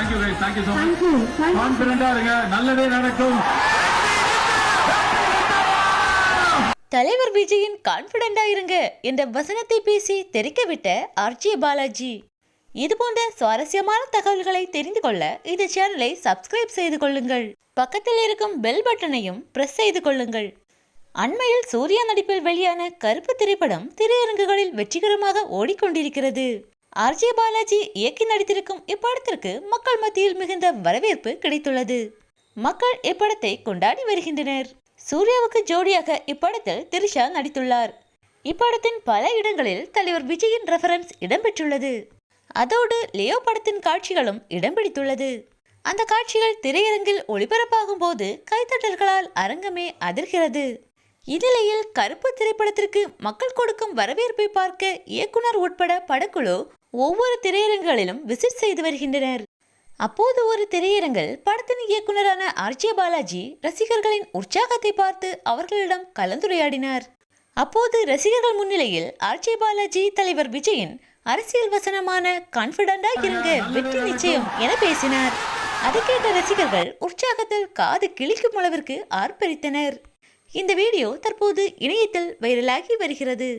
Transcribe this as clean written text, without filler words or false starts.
Thank you guys, thank you so much. கான்ஃபிடென்ட்டா இருங்க, நல்லதே நடக்கும். தலைவர் விஜயின் கான்பிடண்டா இருங்க என்ற வசனத்தை பேசி தெரிக்கவிட்ட ஆர்ஜே பாலாஜி. இது போன்ற சுவாரஸ்யமான தகவல்களை தெரிந்து கொள்ள இந்த சேனலை சப்ஸ்கிரைப் செய்து கொள்ளுங்கள். பக்கத்தில் இருக்கும் பெல் பட்டனையும் பிரஸ் செய்து கொள்ளுங்கள். அண்மையில் சூர்யா நடிப்பில் வெளியான கருப்பு திரைப்படம் திரையரங்குகளில் வெற்றிகரமாக ஓடிக்கொண்டிருக்கிறது. ஆர்ஜே பாலாஜி இயக்கி நடித்திருக்கும் இப்படத்திற்கு மக்கள் மத்தியில் மிகுந்த வரவேற்பு கிடைத்துள்ளது. மக்கள் இப்படத்தை கொண்டாடி வருகின்றனர். சூர்யாவுக்கு ஜோடியாக இப்படத்தில் திரிஷா நடித்துள்ளார். இப்படத்தின் பல இடங்களில் தலைவர் விஜயின் ரெஃபரன்ஸ் இடம்பெற்றுள்ளது. அதோடு லியோ படத்தின் காட்சிகளும் இடம் பிடித்துள்ளது. அந்த காட்சிகள் திரையரங்கில் ஒளிபரப்பாகும் போது கைத்தட்டல்களால் அரங்கமே அதிர்கிறது. இந்நிலையில் கருப்பு திரைப்படத்திற்கு மக்கள் கொடுக்கும் வரவேற்பை பார்க்க இயக்குனர் உட்பட படக்குழு ஒவ்வொரு திரையரங்குகளிலும் விசிட் செய்து வருகின்றனர். அப்போது ஒரு திரையரங்கில் படத்தின் இயக்குனரான ஆர்ஜே பாலாஜி ரசிகர்களின் உற்சாகத்தை பார்த்து அவர்களிடம் கலந்துரையாடினார். அப்போது ரசிகர்கள் முன்னிலையில் ஆர்ஜே பாலாஜி தலைவர் விஜயின் அரசியல் வசனமான கான்பிடண்டா இருங்க, வெற்றி நிச்சயம் என பேசினார். அதை கேட்ட ரசிகர்கள் உற்சாகத்தில் காது கிழிக்கும் அளவிற்கு ஆர்ப்பரித்தனர். இந்த வீடியோ தற்போது இணையத்தில் வைரலாகி வருகிறது.